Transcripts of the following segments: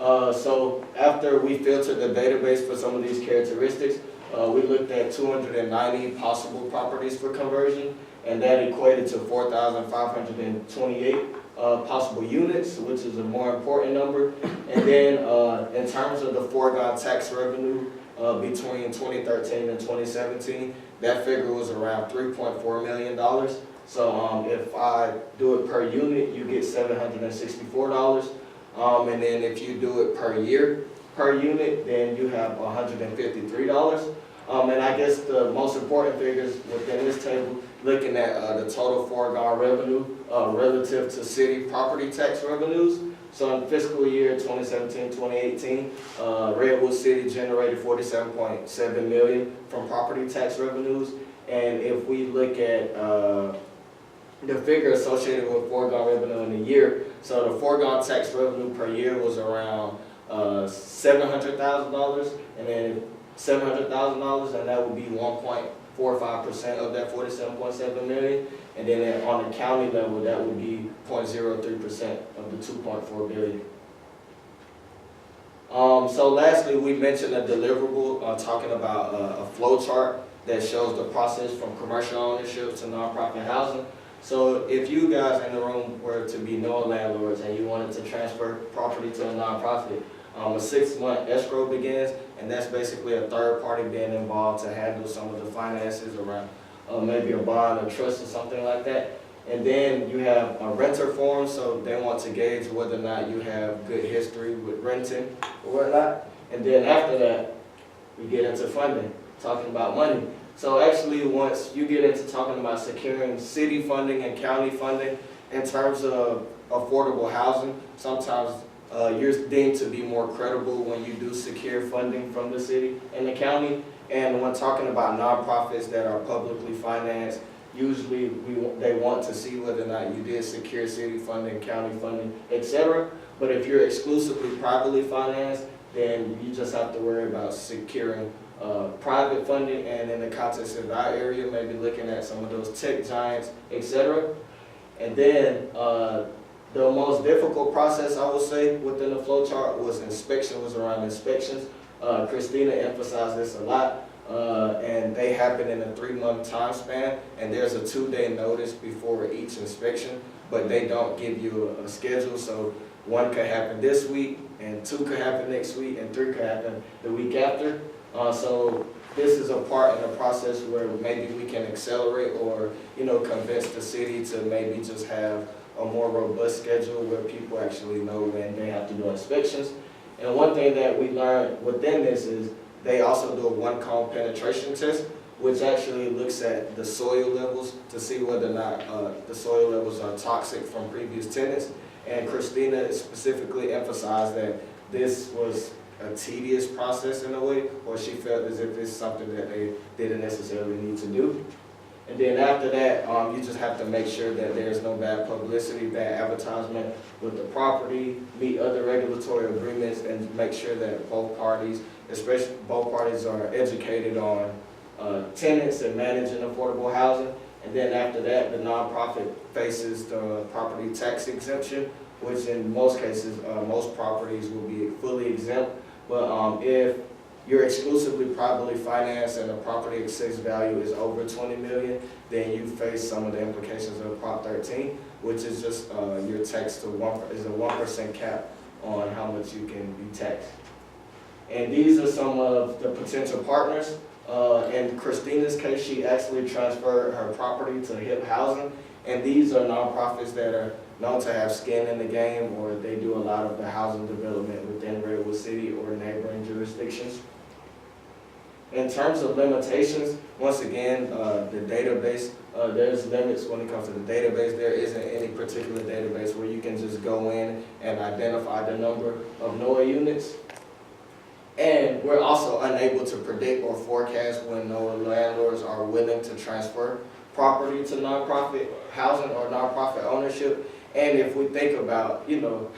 So after we filtered the database for some of these characteristics, we looked at 290 possible properties for conversion, and that equated to 4,528 possible units, which is a more important number. And then in terms of the foregone tax revenue between 2013 and 2017, that figure was around $3.4 million. So if I do it per unit, you get $764. And then if you do it per year, per unit, then you have $153. And I guess the most important figures within this table, looking at the total foregone revenue relative to city property tax revenues. So in fiscal year 2017-2018, Redwood City generated $47.7 million from property tax revenues. And if we look at the figure associated with foregone revenue in a year, so the foregone tax revenue per year was around $700,000, and then $700,000, and that would be 1.45% of that 47.7 million. And then on the county level, that would be 0.03% of the 2.4 billion. So lastly, we mentioned a deliverable, talking about a flow chart that shows the process from commercial ownership to nonprofit housing. So if you guys in the room were to be non-landlords and you wanted to transfer property to a nonprofit, a 6-month escrow begins, and that's basically a third party being involved to handle some of the finances around maybe a bond or trust or something like that. And then you have a renter form, so they want to gauge whether or not you have good history with renting or whatnot. And then after that, we get into funding, talking about money. So actually, once you get into talking about securing city funding and county funding in terms of affordable housing, sometimes you're deemed to be more credible when you do secure funding from the city and the county. And when talking about nonprofits that are publicly financed, usually they want to see whether or not you did secure city funding, county funding, etc. But if you're exclusively privately financed, then you just have to worry about securing private funding, and in the context of our area, maybe looking at some of those tech giants, etc. And then the most difficult process, I would say, within the flow chart was around inspections. Christina emphasized this a lot, and they happen in a 3-month time span, and there's a 2-day notice before each inspection, but they don't give you a schedule, so 1 could happen this week, and 2 could happen next week, and 3 could happen the week after. So this is a part in the process where maybe we can accelerate or, convince the city to maybe just have a more robust schedule where people actually know when they have to do inspections. And one thing that we learned within this is they also do a 1-cone penetration test, which actually looks at the soil levels to see whether or not the soil levels are toxic from previous tenants. And Christina specifically emphasized that this was a tedious process in a way, or she felt as if it's something that they didn't necessarily need to do. And then after that, you just have to make sure that there's no bad publicity, bad advertisement with the property, meet other regulatory agreements, and make sure that both parties, especially both parties, are educated on tenants and managing affordable housing. And then after that, the nonprofit faces the property tax exemption, which in most cases, most properties will be fully exempt. But if you're exclusively privately financed and the property assessed value is over $20 million, then you face some of the implications of Prop 13, which is just your tax to is a 1% cap on how much you can be taxed. And these are some of the potential partners. In Christina's case, she actually transferred her property to HIP Housing, and these are nonprofits that are known to have skin in the game, or they do a lot of the housing development within Redwood City or neighboring jurisdictions. In terms of limitations, once again, the database, there's limits when it comes to the database. There isn't any particular database where you can just go in and identify the number of NOAA units. And we're also unable to predict or forecast when NOAA landlords are willing to transfer property to nonprofit housing or nonprofit ownership. And if we think about,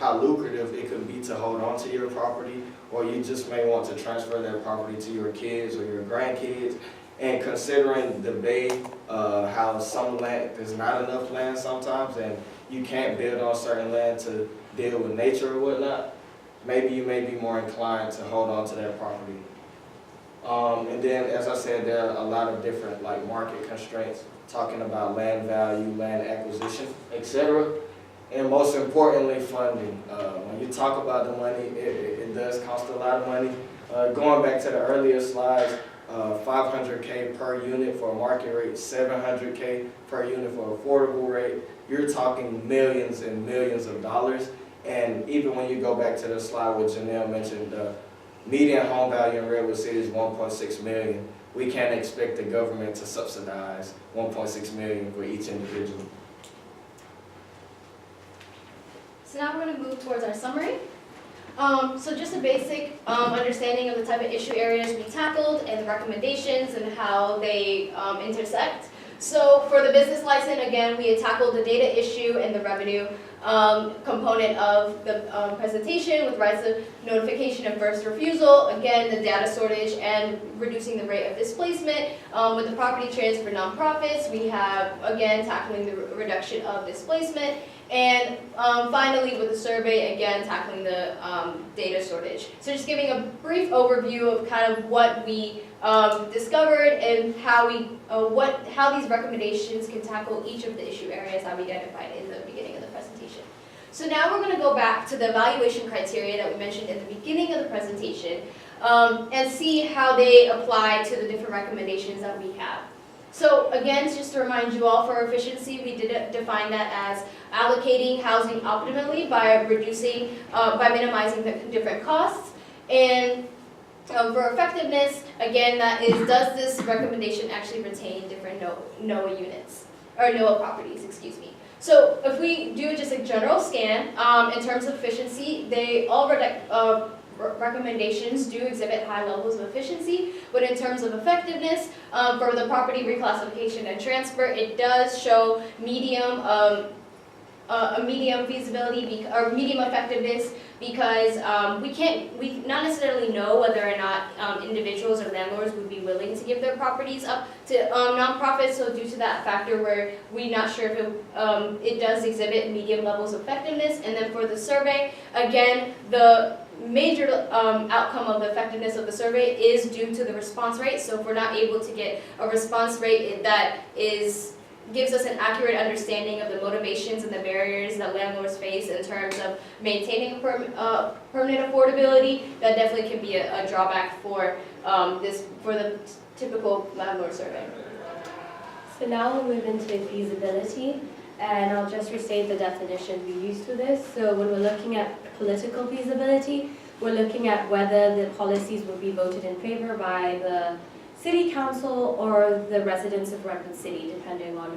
how lucrative it could be to hold on to your property, or you just may want to transfer that property to your kids or your grandkids, and considering the Bay, how some land, there's not enough land sometimes, and you can't build on certain land to deal with nature or whatnot, maybe you may be more inclined to hold on to that property. And then, as I said, there are a lot of different like market constraints, talking about land value, land acquisition, etc. And most importantly, funding. When you talk about the money, it does cost a lot of money. Going back to the earlier slides, $500K per unit for a market rate, $700K per unit for affordable rate. You're talking millions and millions of dollars. And even when you go back to the slide which Janelle mentioned, the median home value in Redwood City is $1.6 million. We can't expect the government to subsidize $1.6 million for each individual. So now we're going to move towards our summary. So just a basic understanding of the type of issue areas we tackled and the recommendations and how they intersect. So for the business license, again, we had tackled the data issue and the revenue component of the presentation with rights of notification and first refusal. Again, the data shortage and reducing the rate of displacement. With the property transfer nonprofits, we have, again, tackling the reduction of displacement. And finally, with the survey, again, tackling the data shortage. So just giving a brief overview of kind of what we discovered and how these recommendations can tackle each of the issue areas that we identified in the beginning of the presentation. So now we're going to go back to the evaluation criteria that we mentioned at the beginning of the presentation and see how they apply to the different recommendations that we have. So again, just to remind you all, for efficiency, we did define that as allocating housing optimally by minimizing the different costs. And for effectiveness, again, that is, does this recommendation actually retain different NOAA units, or NOAA properties, excuse me. So if we do just a general scan, in terms of efficiency, all recommendations do exhibit high levels of efficiency, but in terms of effectiveness, for the property reclassification and transfer, it does show medium feasibility or medium effectiveness, because we not necessarily know whether or not individuals or landlords would be willing to give their properties up to nonprofits. So due to that factor, we're not sure if it does exhibit medium levels of effectiveness. And then for the survey, again, the major outcome of the effectiveness of the survey is due to the response rate. So if we're not able to get a response rate that gives us an accurate understanding of the motivations and the barriers that landlords face in terms of maintaining permanent affordability, that definitely can be a drawback for the typical landlord survey. So now we'll move into feasibility, and I'll just restate the definition we used for this. So when we're looking at political feasibility, we're looking at whether the policies will be voted in favor by the City Council or the residents of Redwood City, depending on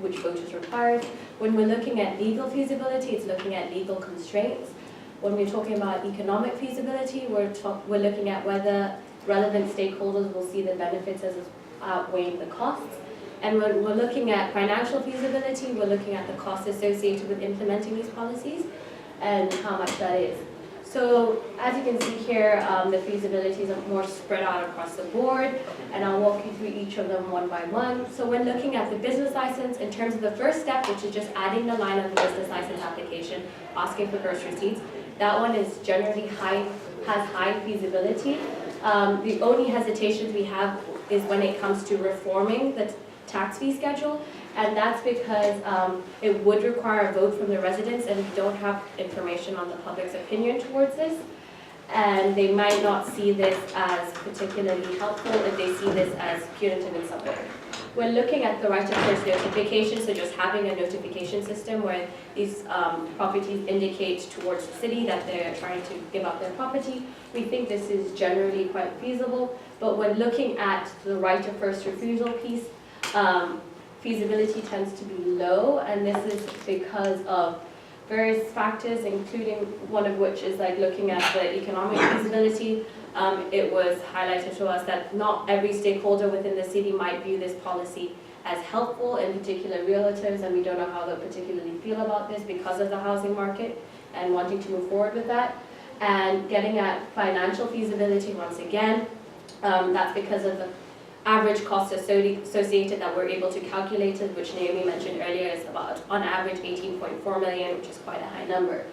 which vote is required. When we're looking at legal feasibility, it's looking at legal constraints. When we're talking about economic feasibility, we're looking at whether relevant stakeholders will see the benefits as outweighing the costs. And when we're looking at financial feasibility, we're looking at the costs associated with implementing these policies and how much that is. So as you can see here, the feasibilities are more spread out across the board, and I'll walk you through each of them one by one. So when looking at the business license, in terms of the first step, which is just adding the line on the business license application, asking for gross receipts, that one is generally has high feasibility. The only hesitations we have is when it comes to reforming the tax fee schedule, and that's because it would require a vote from the residents, and we don't have information on the public's opinion towards this, and they might not see this as particularly helpful if they see this as punitive in some way. We're looking at the right of first notification, so just having a notification system where these properties indicate towards the city that they're trying to give up their property. We think this is generally quite feasible, but when looking at the right of first refusal piece, feasibility tends to be low, and this is because of various factors, including one of which is like looking at the economic feasibility. It was highlighted to us that not every stakeholder within the city might view this policy as helpful, in particular realtors, and we don't know how they'll particularly feel about this because of the housing market and wanting to move forward with that. And getting at financial feasibility, once again, that's because of the average cost associated that we're able to calculate, which Naomi mentioned earlier, is about on average $18.4 million, which is quite a high number.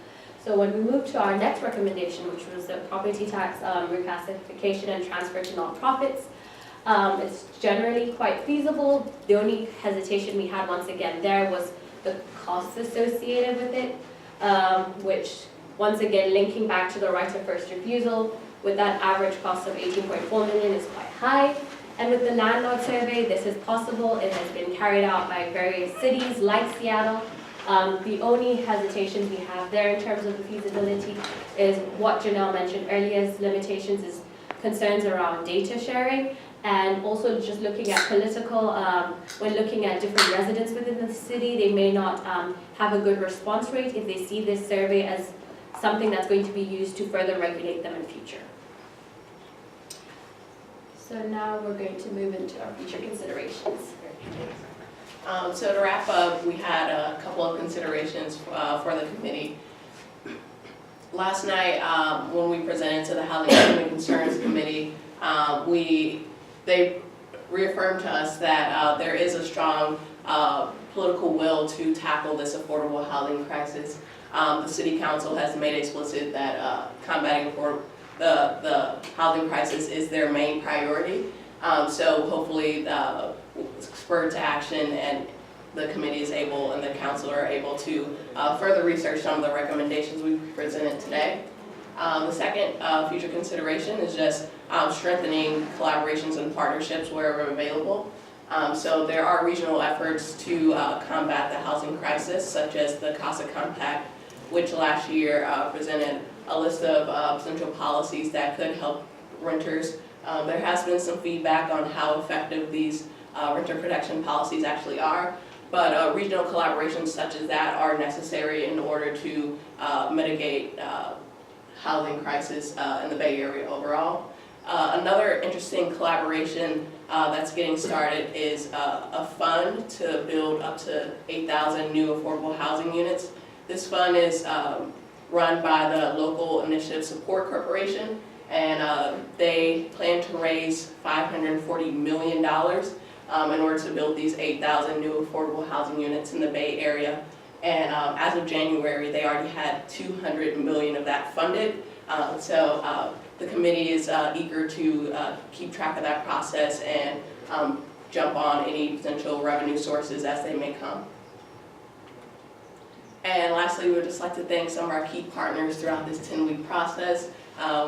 So when we moved to our next recommendation, which was the property tax reclassification and transfer to nonprofits, it's generally quite feasible. The only hesitation we had once again there was the costs associated with it, which once again linking back to the right of first refusal, with that average cost of 18.4 million is quite high. And with the landlord survey, this is possible. It has been carried out by various cities like Seattle. The only hesitations we have there in terms of the feasibility is what Janelle mentioned earlier, is limitations, is concerns around data sharing, and also just looking at political, when looking at different residents within the city, they may not have a good response rate if they see this survey as something that's going to be used to further regulate them in future. So now we're going to move into our future considerations. So to wrap up, we had a couple of considerations for the committee. Last night, when we presented to the Housing and Human Concerns Committee, they reaffirmed to us that there is a strong political will to tackle this affordable housing crisis. The City Council has made explicit that combating the housing crisis is their main priority. So hopefully spurred to action, and the committee is able and the council are able to further research some of the recommendations we presented today. The second future consideration is just strengthening collaborations and partnerships wherever available. So there are regional efforts to combat the housing crisis, such as the CASA Compact, which last year presented a list of potential policies that could help renters. There has been some feedback on how effective these renter protection policies actually are, but regional collaborations such as that are necessary in order to mitigate housing crisis in the Bay Area overall. Another interesting collaboration that's getting started is a fund to build up to 8,000 new affordable housing units. This fund is run by the Local Initiative Support Corporation, and they plan to raise $540 million in order to build these 8,000 new affordable housing units in the Bay Area. And as of January, they already had $200 million of that funded. So the committee is eager to keep track of that process and jump on any potential revenue sources as they may come. And lastly, we would just like to thank some of our key partners throughout this 10-week process.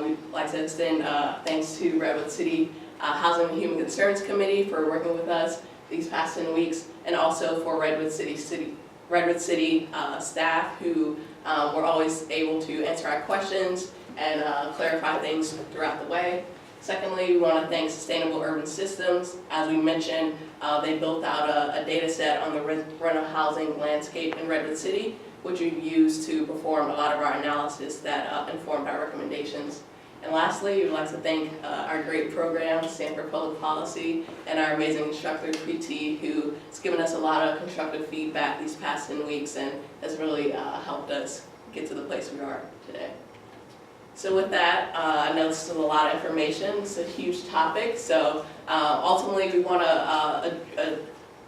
We'd like to extend thanks to Redwood City Housing and Human Concerns Committee for working with us these past 10 weeks, and also for Redwood City staff who were always able to answer our questions and clarify things throughout the way. Secondly, we want to thank Sustainable Urban Systems. As we mentioned, they built out a data set on the rental housing landscape in Redwood City, which we've used to perform a lot of our analysis that informed our recommendations. And lastly, we'd like to thank our great program, Stanford Public Policy, and our amazing instructor, Preeti, who has given us a lot of constructive feedback these past 10 weeks and has really helped us get to the place we are today. So with that, I know this is a lot of information. It's a huge topic. So ultimately, we want to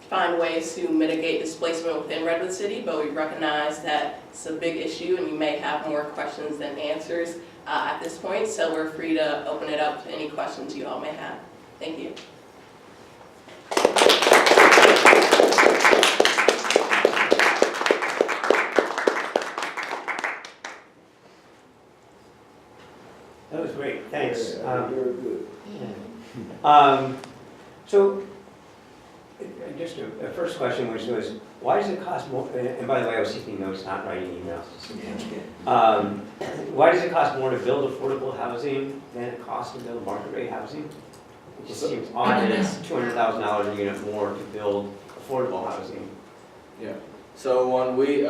find ways to mitigate displacement within Redwood City, but we recognize that it's a big issue and you may have more questions than answers at this point. So we're free to open it up to any questions you all may have. Thank you. That was great, thanks. Very good. So, just a first question, which was, why does it cost more, and by the way, I was taking notes, not writing emails. Why does it cost more to build affordable housing than it costs to build market rate housing? It just seems odd that it's $200,000 a unit more to build affordable housing. Yeah. So when we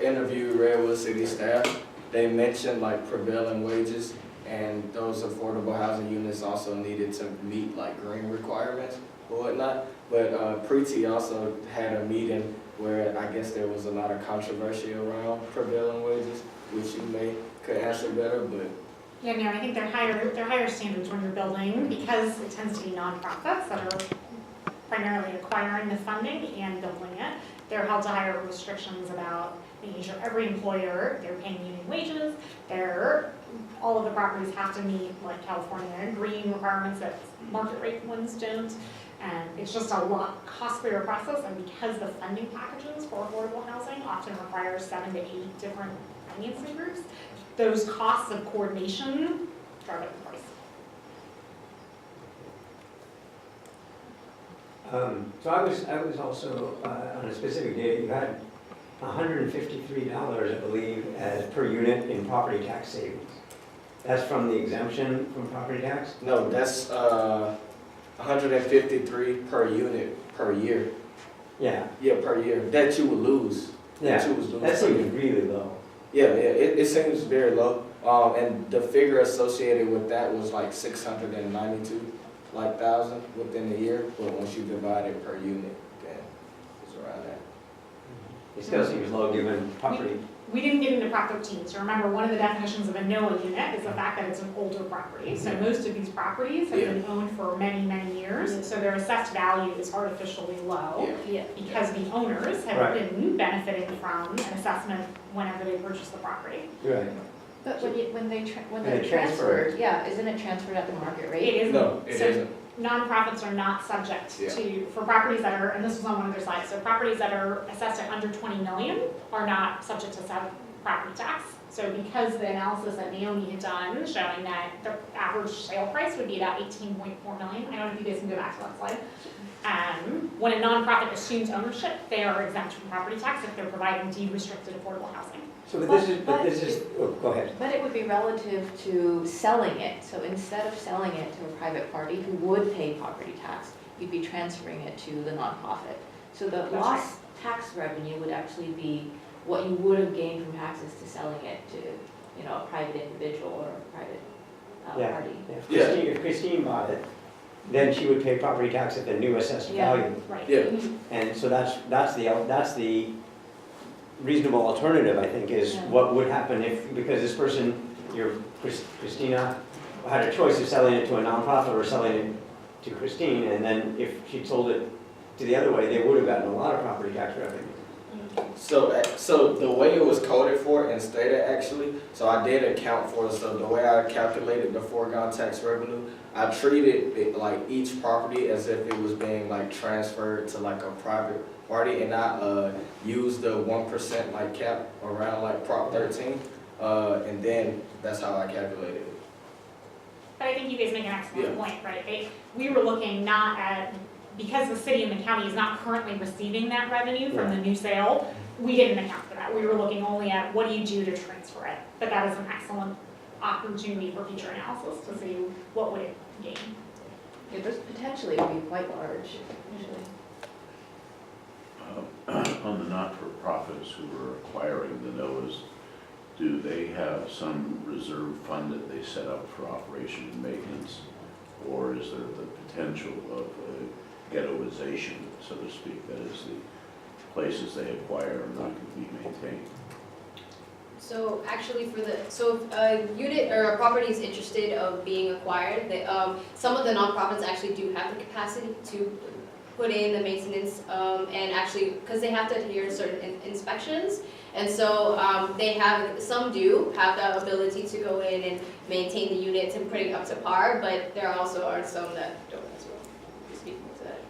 interviewed Redwood City staff, they mentioned like prevailing wages, and those affordable housing units also needed to meet like green requirements or whatnot. But Preeti also had a meeting where I guess there was a lot of controversy around prevailing wages, which you could answer better, but. Yeah, no, I think they're higher standards when you're building, because it tends to be nonprofits that are primarily acquiring the funding and building it. they're held to higher restrictions about making sure every employer, they're paying union wages, all of the properties have to meet like California green requirements that market rate ones don't. And it's just a lot costlier process, and because the funding packages for affordable housing often require 7 to 8 different financing groups, those costs of coordination drive up the price. So I was also, on a specific date, you had $153, I believe, as per unit in property tax savings. That's from the exemption from property tax? No, that's 153 per unit per year. Yeah. Yeah, per year. That you would lose. That you would lose. That seems really low. Yeah, it seems very low. And the figure associated with that was like 692 thousand within the year. But once you divide it per unit, then it's around that. It still seems low given property. We didn't get into Prop 13, so remember, one of the definitions of a NOAA unit is the fact that it's an older property. So most of these properties have been owned for many, many years, so their assessed value is artificially low Yeah. because the owners have Right. been benefiting from an assessment whenever they purchase the property. Right. But when they transfer transferred, yeah, isn't it transferred at the market rate? It isn't. No, it So isn't. nonprofits are not subject to, for properties that are, and this was on one of their slides, so properties that are assessed at under 20 million are not subject to property tax. So because the analysis that Naomi had done showing that the average sale price would be about 18.4 million, I don't know if you guys can go back to that slide. When a nonprofit assumes ownership, they are exempt from property tax if they're providing deed-restricted affordable housing. So this is, oh, go ahead. But it would be relative to selling it. So instead of selling it to a private party who would pay property tax, you'd be transferring it to the nonprofit. So the That's lost tax revenue would actually be what you would have gained from taxes to selling it to, a private individual or a private Yeah. party. If Christine bought it, then she would pay property tax at the new assessed Yeah. value. Right. Yeah. And so that's the reasonable alternative, I think, is Yeah. what would happen if, because this person, Christina, had a choice of selling it to a nonprofit or selling it to Christine, and then if she sold it to the other way, they would have gotten a lot of property tax revenue. So the way it was coded for and stated actually, so I did account for it. So the way I calculated the foregone tax revenue, I treated it like each property as if it was being like transferred to like a private party, and I used the 1% like cap around like Prop 13, and then that's how I calculated it. But I think you guys make an excellent Yeah. point, right? We were looking not at, because the city and the county is not currently receiving that revenue from the new sale, we didn't account for that. We were looking only at what do you do to transfer it? But that is an excellent opportunity for future analysis to see what would it gain. Yeah, this potentially would be quite large, actually. On the not-for-profits who are acquiring the NOAAs, do they have some reserve fund that they set up for operation and maintenance? Or is there the potential of ghettoization, so to speak, that is the places they acquire are not going to be maintained? So actually so if a unit or a property is interested of being acquired, some of the nonprofits actually do have the capacity to put in the maintenance, and actually, because they have to adhere to certain inspections, and so some do have the ability to go in and maintain the units and bring it up to par, but there also are some that don't as well. Speaking to that.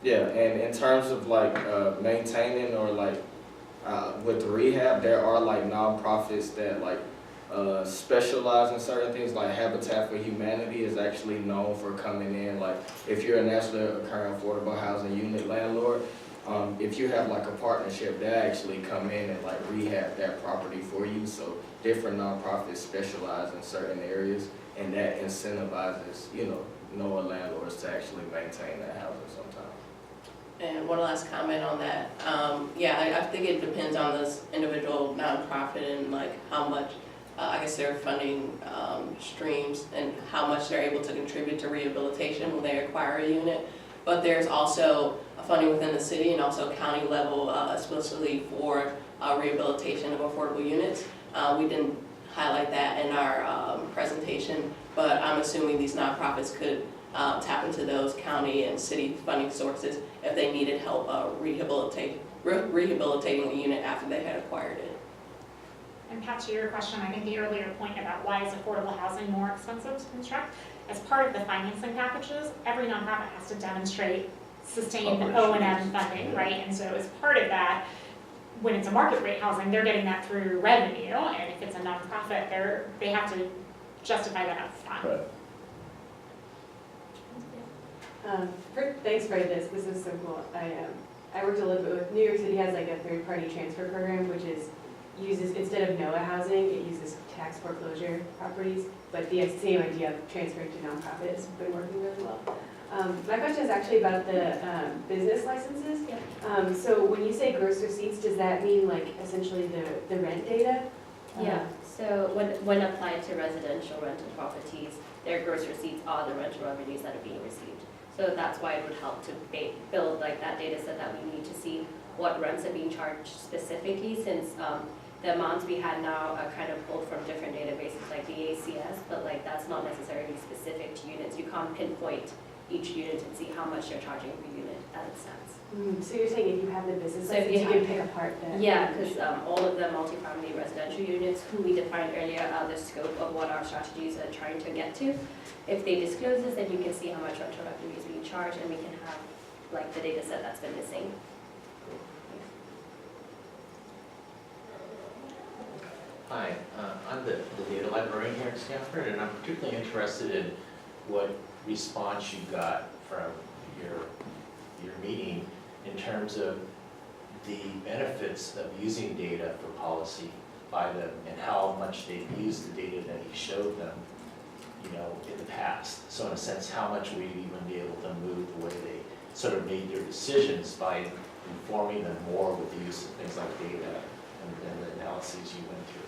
Yeah, and in terms of like maintaining or like with rehab, there are like nonprofits that like specialize in certain things. Like Habitat for Humanity is actually known for coming in. Like if you're a naturally occurring affordable housing unit landlord, if you have like a partnership, they actually come in and like rehab that property for you. So different nonprofits specialize in certain areas, and that incentivizes NOAA landlords to actually maintain that housing sometimes. And one last comment on that. I think it depends on this individual nonprofit and like how much, I guess their funding streams and how much they're able to contribute to rehabilitation when they acquire a unit. But there's also funding within the city and also county level explicitly for rehabilitation of affordable units. We didn't highlight that in our presentation, but I'm assuming these nonprofits could tap into those county and city funding sources if they needed help rehabilitating rehabilitating the unit after they had acquired it. And Pat, to your question, I think the earlier point about why is affordable housing more expensive to construct, as part of the financing packages, every nonprofit has to demonstrate sustained O&M funding, right? And so as part of that, when it's a market rate housing, they're getting that through revenue, and if it's a nonprofit, they have to justify that up front. Right. Thanks for this. This is so cool. I worked a little bit with New York City has like a third-party transfer program, which uses instead of NOAA housing, it uses tax foreclosure properties. But the same idea of transferring to nonprofit has been working really well. My question is actually about the business licenses. So when you say gross receipts, does that mean like essentially the rent data? Yeah, so when applied to residential rental properties, their gross receipts are the rental revenues that are being received. So that's why it would help to build like that data set that we need to see what rents are being charged specifically, since the amounts we had now are kind of pulled from different databases like the ACS, but like that's not necessarily specific to units. You can't pinpoint each unit and see how much they're charging per unit as it stands. So you're saying if you have the business So if license, you you can have- pick apart the... Yeah, because all of the multifamily residential units who we defined earlier are the scope of what our strategies are trying to get to. If they disclose this, then you can see how much rental revenue is being charged, and we can have like the data set that's been missing. Hi, I'm the data librarian here at Stanford, and I'm particularly interested in what response you got from your meeting in terms of the benefits of using data for policy by them and how much they've used the data that you showed them, you know, in the past. So in a sense, how much will you even be able to move the way they sort of made their decisions by informing them more with the use of things like data and the analyses you went through?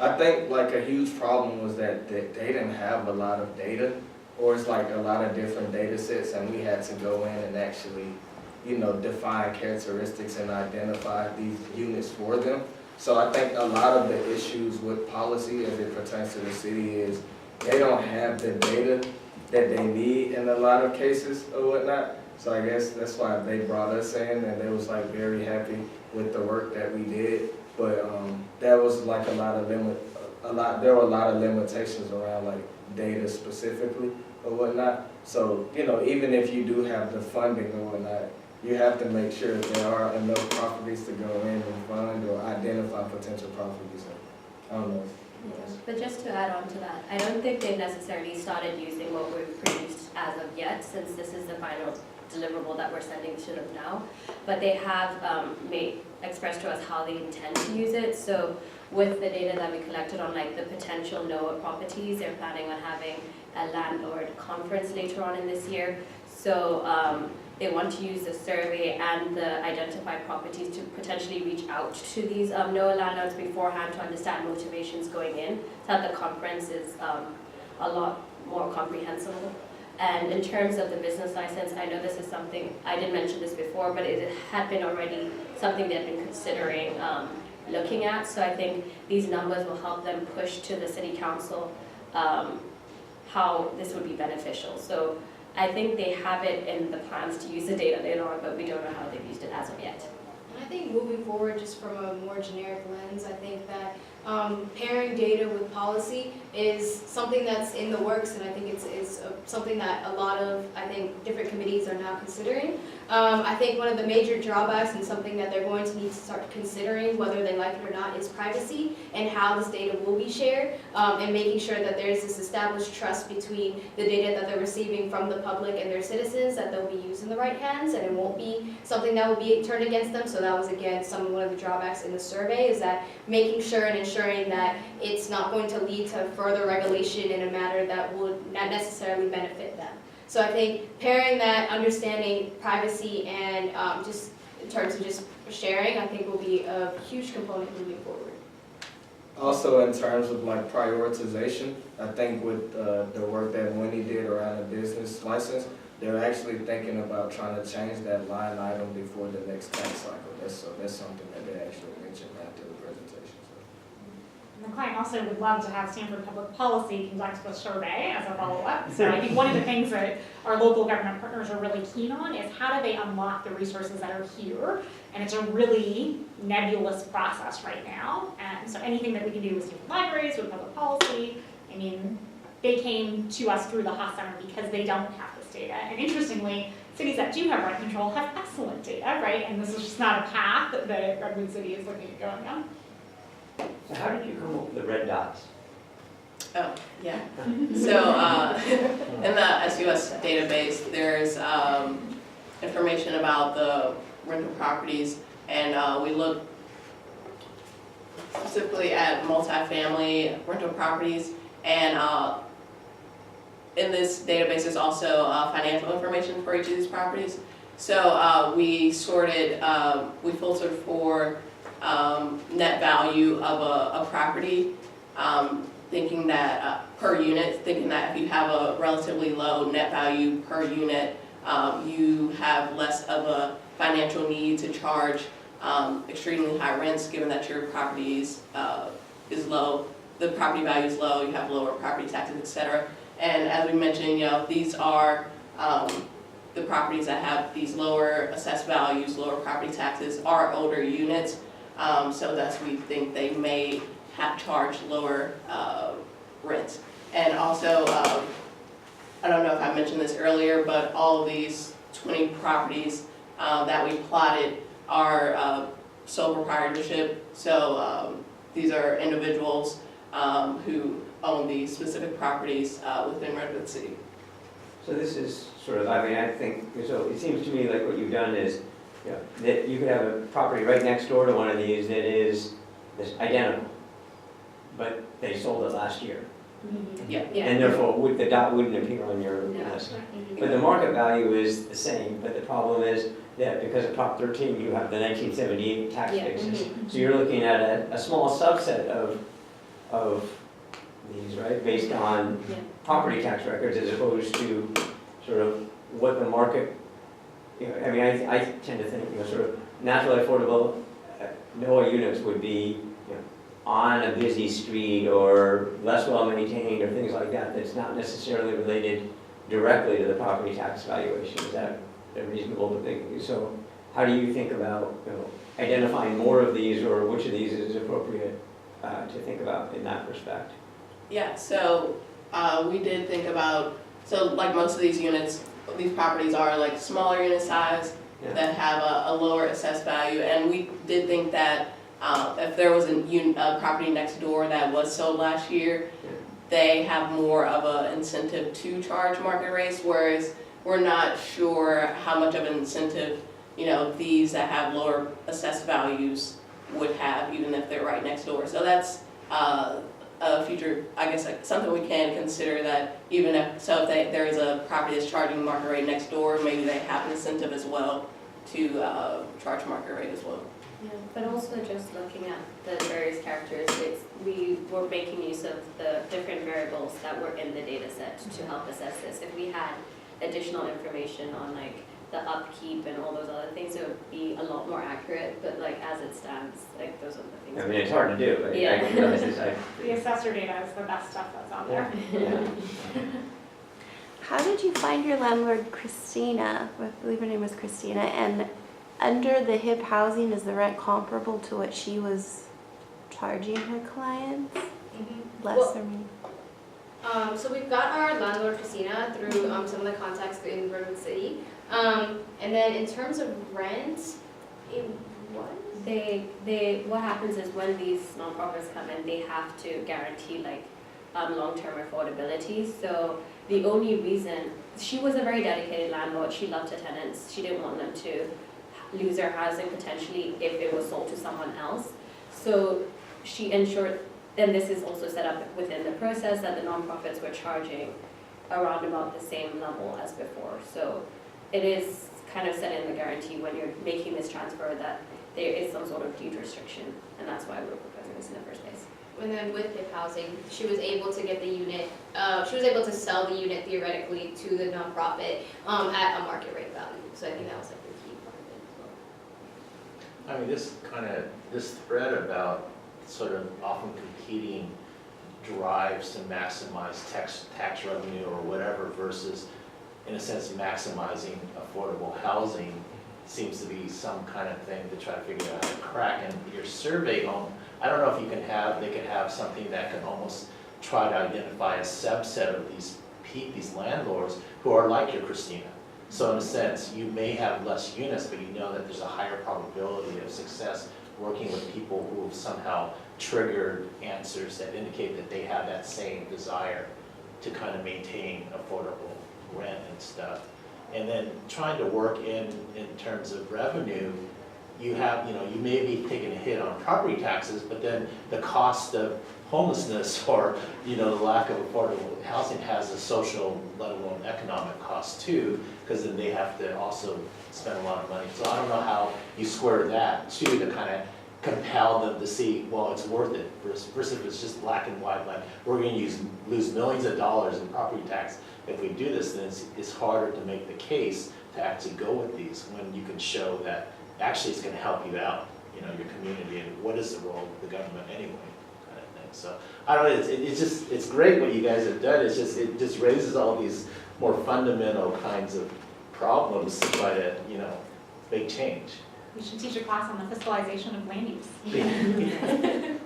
I think like a huge problem was that they didn't have a lot of data, or it's like a lot of different data sets, and we had to go in and actually, you know, define characteristics and identify these units for them. So I think a lot of the issues with policy as it pertains to the city is they don't have the data that they need in a lot of cases or whatnot. So I guess that's why they brought us in, and they was like very happy with the work that we did. But there was like there were a lot of limitations around like data specifically or whatnot. So, you know, even if you do have the funding or whatnot, you have to make sure that there are enough properties to go in and fund or identify potential properties. I don't know. Yes. But just to add on to that, I don't think they've necessarily started using what we've produced as of yet, since this is the final deliverable that we're sending to them now. But they have expressed to us how they intend to use it. So with the data that we collected on like the potential NOAA properties, they're planning on having a landlord conference later on in this year. So they want to use the survey and the identified properties to potentially reach out to these NOAA landlords beforehand to understand motivations going in, so that the conference is a lot more comprehensible. And in terms of the business license, I know this is something, I didn't mention this before, but it had been already something they've been considering looking at. So I think these numbers will help them push to the city council how this would be beneficial. So I think they have it in the plans to use the data later on, but we don't know how they've used it as of yet. And I think moving forward, just from a more generic lens, I think that pairing data with policy is something that's in the works, and I think it's something that a lot of, I think, different committees are now considering. I think one of the major drawbacks and something that they're going to need to start considering, whether they like it or not, is privacy and how this data will be shared, and making sure that there's this established trust between the data that they're receiving from the public and their citizens, that they'll be used in the right hands, and it won't be something that will be turned against them. So that was, again, one of the drawbacks in the survey, is that making sure and ensuring that it's not going to lead to further regulation in a manner that would not necessarily benefit them. So I think pairing that, understanding privacy, and just in terms of just sharing, I think will be a huge component moving forward. Also, in terms of like prioritization, I think with the work that Winnie did around the business license, they're actually thinking about trying to change that line item before the next tax cycle. That's something that they actually mentioned after the presentation. So. the client also would love to have Stanford Public Policy conduct the survey as a follow-up. So I think one of the things that our local government partners are really keen on is how do they unlock the resources that are here? And it's a really nebulous process right now. And so anything that we can do with Stanford libraries, with public policy, I mean, they came to us through the Haas Center because they don't have this data. And interestingly, cities that do have rent control have excellent data, right? And this is just not a path that Redwood City is looking at going down. So how did you come up with the red dots? Oh, yeah. So in the SUS database, there's information about the rental properties, and we look specifically at multifamily rental properties, and in this database there's also financial information for each of these properties. So we sorted, we filtered for net value of a property, thinking that per unit, thinking that if you have a relatively low net value per unit, you have less of a financial need to charge extremely high rents, given that your property is low, the property value is low, you have lower property taxes, etc. And as we mentioned, you know, these are the properties that have these lower assessed values, lower property taxes, are older units. So thus we think they may have charged lower rents. And also, I don't know if I mentioned this earlier, but all of these 20 properties that we plotted are sole proprietorship. So these are individuals who own these specific properties within Redwood City. So this is sort of, I mean, I think, so it seems to me like what you've done is, you know, that you could have a property right next door to one of these that is identical, but they sold it last year. Yeah. And therefore, the dot wouldn't appear on your list. But the market value is the same, but the problem is that because of Prop 13, you have the 1978 tax basis. So you're looking at a small subset of these, right, based on property tax records as opposed to sort of what the market, you know, I mean, I tend to think, you know, sort of naturally affordable NOAA units would be, you know, on a busy street or less well maintained or things like that. That's not necessarily related directly to the property tax valuation. Is that reasonable to think? So how do you think about, you know, identifying more of these, or which of these is appropriate to think about in that respect? Yeah, so we did think about, so like most of these units, these properties are like smaller unit size that have a lower assessed value, and we did think that if there was a property next door that was sold last year, they have more of an incentive to charge market rates, whereas we're not sure how much of an incentive, you know, these that have lower assessed values would have, even if they're right next door. So that's a future, I guess, like something we can consider, that even if, so if there is a property that's charging market rate next door, maybe they have an incentive as well to charge market rate as well. Yeah, but also just looking at the various characteristics, we were making use of the different variables that were in the data set to help assess this. If we had additional information on like the upkeep and all those other things, it would be a lot more accurate, but like as it stands, like those are the things. I mean, it's hard to do, right? Yeah. The assessor data is the best stuff that's out there. Yeah. How did you find your landlord, Christina? I believe her name was Christina. And under the HIP housing, is the rent comparable to what she was charging her clients? Less Well, or more? So we've got our landlord Christina through some of the contacts in Redwood City. And then in terms of rent, it was? What happens is when these nonprofits come in, they have to guarantee like long-term affordability. So the only reason, she was a very dedicated landlord, she loved her tenants, she didn't want them to lose their housing potentially if it was sold to someone else. So she ensured, and this is also set up within the process, that the nonprofits were charging around about the same level as before. So it is kind of set in the guarantee when you're making this transfer that there is some sort of deed restriction, and that's why we're proposing this in the first place. And then with HIP housing, she was able to get the unit, she was able to sell the unit theoretically to the nonprofit at a market rate value. So I think that was like the key part of it as well. I mean, this thread about sort of often competing drives to maximize tax revenue or whatever versus, in a sense, maximizing affordable housing seems to be some kind of thing to try to figure out how to crack. And your survey, I don't know if they could have something that can almost try to identify a subset of these landlords who are like your Christina. So in a sense, you may have less units, but you know that there's a higher probability of success working with people who have somehow triggered answers that indicate that they have that same desire to kind of maintain affordable rent and stuff. And then trying to work in terms of revenue, you have, you may be taking a hit on property taxes, but then the cost of homelessness or, the lack of affordable housing has a social, let alone economic cost too, because then they have to also spend a lot of money. So I don't know how you square that too, to kind of compel them to see, well, it's worth it, versus if it's just black and white, like we're going to lose millions of dollars in property tax if we do this, then it's harder to make the case to actually go with these when you can show that actually it's going to help you out, your community, and what is the role of the government anyway, kind of thing. So I don't know, it's great what you guys have done. It just raises all these more fundamental kinds of problems to try to, make change. We should teach a class on the fiscalization of land use.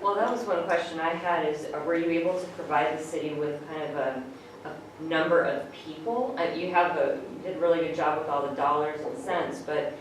Well, that was one question I had is, were you able to provide the city with kind of a number of people? You did a really good job with all the dollars and cents, but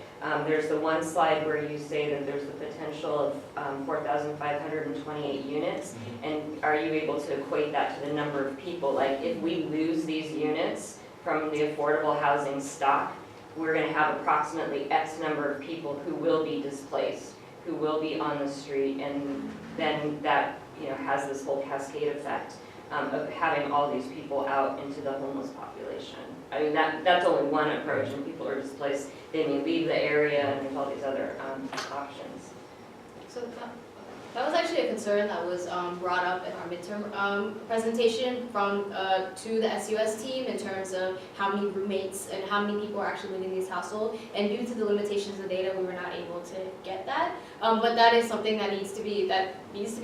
there's the one slide where you say that there's the potential of 4,528 units, and are you able to equate that to the number of people? Like if we lose these units from the affordable housing stock, we're going to have approximately X number of people who will be displaced, who will be on the street, and then that has this whole cascade effect of having all these people out into the homeless population. I mean, that's only one approach. When people are displaced, they may leave the area, and there's all these other options. So that was actually a concern that was brought up in our midterm presentation to the SUS team in terms of how many roommates and how many people are actually living in these households. And due to the limitations of data, we were not able to get that. But that is something that needs to be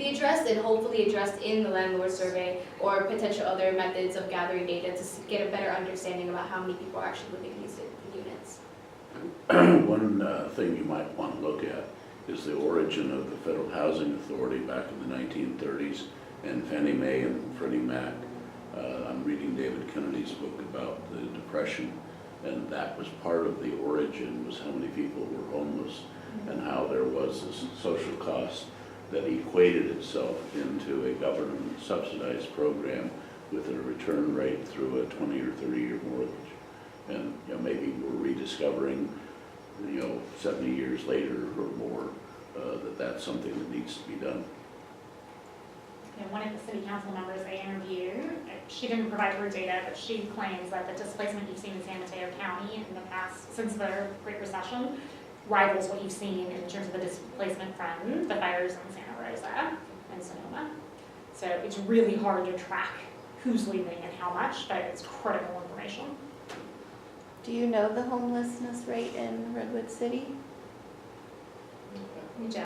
addressed and hopefully addressed in the landlord survey or potential other methods of gathering data to get a better understanding about how many people are actually living in these units. One thing you might want to look at is the origin of the Federal Housing Authority back in the 1930s, and Fannie Mae and Freddie Mac. I'm reading David Kennedy's book about the Depression, and that was part of the origin, was how many people were homeless and how there was this social cost that equated itself into a government subsidized program with a return rate through a 20 or 30-year mortgage. And maybe we're rediscovering 70 years later or more, that's something that needs to be done. And one of the city council members they interviewed, she didn't provide her data, but she claims that the displacement you've seen in San Mateo County in the past, since the Great Recession, rivals what you've seen in terms of the displacement from the fires in Santa Rosa and Sonoma. So it's really hard to track who's leaving and how much, but it's critical information. Do you know the homelessness rate in Redwood City?